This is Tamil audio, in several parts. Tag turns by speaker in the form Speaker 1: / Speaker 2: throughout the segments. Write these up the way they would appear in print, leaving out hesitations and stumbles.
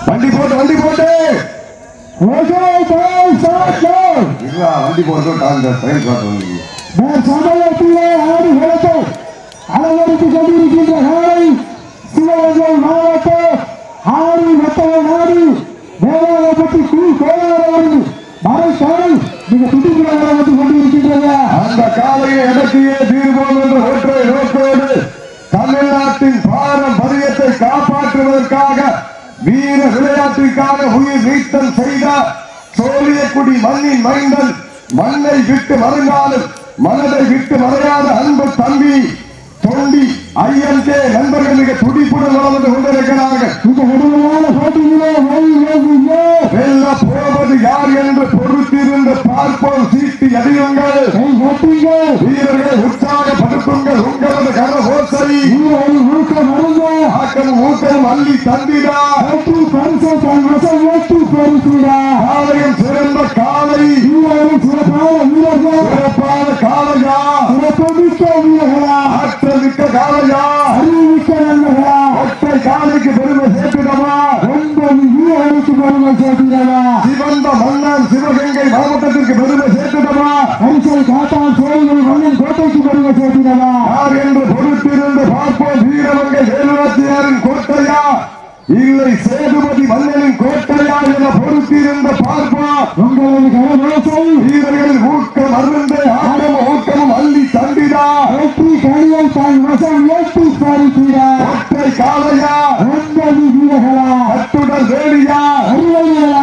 Speaker 1: வண்டி போட்டு வண்டி போட்டு வண்டி போட்டு
Speaker 2: சமயத்திலே ஆடி குளத்தை அலங்கரித்துக் கொண்டிருக்கின்ற காலை சிவகங்கை மாவட்டம் ஆடி மத்தவ நாடு வேளாங்கப்பட்டி கோலாரவர்கள் மறை காலை மிக துடிப்புடன் வந்து கொண்டிருக்கின்றன.
Speaker 1: அந்த காலையை அடக்கியே தீர்வோம் என்ற ஒற்றை நோக்கோடு தமிழ்நாட்டின் பாரம்பரியத்தை காப்பாற்றுவதற்காக வீர விளையாட்டிற்காக உயிர் நீத்தல் செய்த சோழியக்குடி மண்ணின் மைந்தன் மண்ணை விட்டு மறைந்தாலும் மனதை விட்டு மறையாத அன்பு தம்பி தொண்டி ஐயன்கே நண்பர்கள் மிக துடிப்புடன் வளர்ந்து கொண்டிருக்கிறார்கள்.
Speaker 2: இந்த கடுமையான போட்டியிலே
Speaker 1: வெல்ல போவது யார் என்று பொறுத்திருந்து பார்ப்போம். சீட்டி அடியுங்கள், வீரர்களை உற்சாகப்படுத்துங்கள். உங்களது கரகோசை ஆக்கம் ஊக்கம் அள்ளி தந்திடா காலையும் சிறந்த காலை சிறப்பான காலையா வீரர்களா ஆற்றமிக்க காலையா அறிவிக்க நல்லதா ஒற்றை காலைக்கு பெருமை சேர்த்துடமா 9 வீரர்களுக்கு பெருமை சேர்த்துடமா சிவந்த மன்னன் சிவகங்கை மாவட்டத்திற்கு பெருமை சேர்த்துடமா கரிசல் காட்டான் சோழர்கள் மன்னன் கோட்டைக்கு பெருமை சேர்த்துடமா யார் என்று பொறுத்திருந்து பார்ப்போம். வீரமங்கை வேலுநாச்சியாரின் கோட்டையா இல்லை சேதுபதி மன்னனின் கோட்டையா என பொறுத்திருந்து பார்ப்போம்.
Speaker 2: உங்களது கரகோசை
Speaker 1: வீரர்களின் ஊக்கம் அருந்து ஆடம ஊக்கமும் அள்ளி தந்திடா
Speaker 2: வெற்றி கணியை தான் வசம் ஏற்றி பறித்தீரா
Speaker 1: ஒற்றை காலையா
Speaker 2: 9 வீரர்களா
Speaker 1: அத்துடன் வேலியா
Speaker 2: அறிவர்களா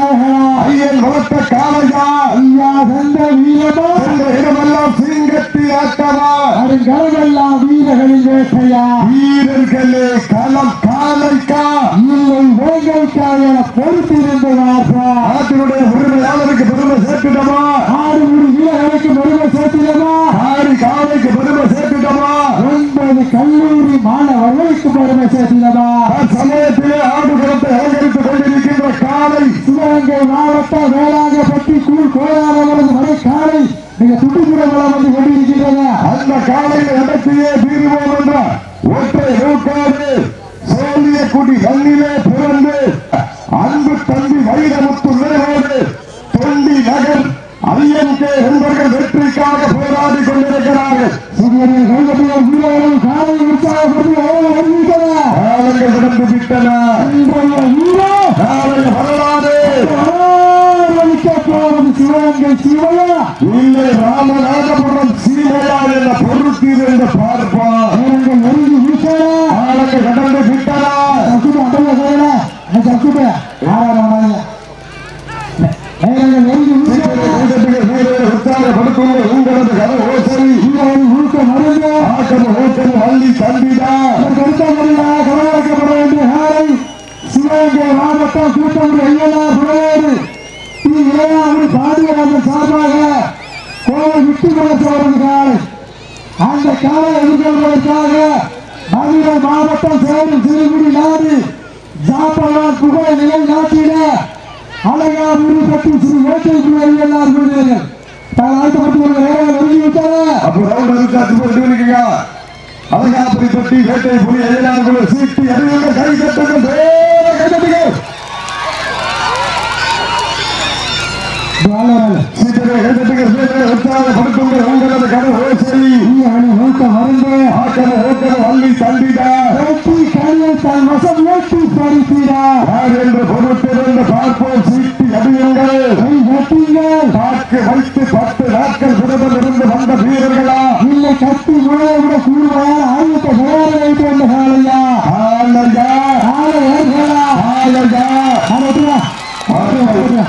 Speaker 1: ஐயன் வளர்த்த காலையா
Speaker 2: ஐயா சந்த வீரமா
Speaker 1: என்ற இடமெல்லாம் சிங்கத்தி ஆட்டமா
Speaker 2: அருங்கலமெல்லாம் வீரர்களின் வேட்டையா
Speaker 1: வீரர்களே களம் காலைக்கா
Speaker 2: இல்லை வேங்கைக்கா என பொறுத்திருந்தவார்பா
Speaker 1: நாட்டினுடைய உரிமையாளருக்கு பெருமை சேர்த்துட்டமா
Speaker 2: 6 வீரர்களுக்கு பெருமை சேர்த்திடமா
Speaker 1: 6 காலைக்கு பெருமை சேர்த்துட்டமா
Speaker 2: 9 கல்லூரி மாணவர்களுக்கு பெருமை சேர்த்திடமா
Speaker 1: சமயத்திலே ஆடு குளத்தை அலங்கரித்துக் கொண்டிருக்கின்ற காலை
Speaker 2: சிவகங்கை மாவட்ட வேளாங்கப்பட்டி கோலாரவரது மலை காலை மிக துடிப்புடன் வந்து கொண்டிருக்கின்றன.
Speaker 1: அந்த காலையில் இடத்தையே தீர்வோம் என்ற ஒற்றை நோக்கோடு சோழியக்குடி மண்ணிலே பிறந்து அன்பு தம்பி வைரமுத்து நினைவோடு தொண்டி நகர் ஐயன்கே என்பவர்கள் வெற்றிக்காக போராடி கொண்டிருக்கிறார்கள். காலங்கள் கடந்து விட்டன. வரலாறு
Speaker 2: சிவகங்கை சிவயா
Speaker 1: இல்லை ராமநாதபுரம் சீமையா என்ற பொருத்தீர் என்று பார்ப்பார்.
Speaker 2: நெருங்கி வீசல
Speaker 1: காலங்கள் கடந்து விட்டன. உற்சாகப்படுத்தும் உங்களது கரகோசை ஆக்கம் ஊக்கம் அள்ளி தந்திடா
Speaker 2: கவனிக்கப்பட வேண்டிய காலை சிவகங்கை மாவட்டம் கூட்டமுறை ஐயனார் புலையோடு இளையாறு பாண்டியராஜன் சார்பாக கோவை விட்டு கொள்ளப்படுவது காலை அந்த காலை எதிர்கொள்வதற்காக மதுரை மாவட்டம் சேலம் சிறுகுடி நாடு ஜாப்பவான் புகழை நிலை நாட்டிட அழகாபுரி பற்றி ஸ்ரீ வேட்டை எல்லார் விடுவீர்கள்
Speaker 1: அழகாபுரி பற்றி வேட்டை புலி எல்லாரும் சீட்டி அறிவுகள் கை கட்டுங்கள் உற்சாகப்படுத்துங்கள் உங்களது கரகோசை
Speaker 2: ஊக்கம் மருந்து
Speaker 1: ஆக்கம் ஊக்கம் அள்ளி தந்திடா
Speaker 2: தன் வசம் ஏற்றி பறித்தீரா
Speaker 1: யார் என்று பொறுத்திருந்து பார்ப்போம். சீட்டி அடியுங்கள், தாக்கு வைத்து 10 நாட்கள் விரதம் இருந்து வந்த வீரர்களா
Speaker 2: இல்லை கத்தி முறையை விட கூடுதலான ஆயுதத்தை தயார் வைத்து வந்த காலையா
Speaker 1: ஆலையா
Speaker 2: ஆலையா
Speaker 1: ஆலையா
Speaker 2: ஆலையா
Speaker 1: மாட்டோட்டுங்க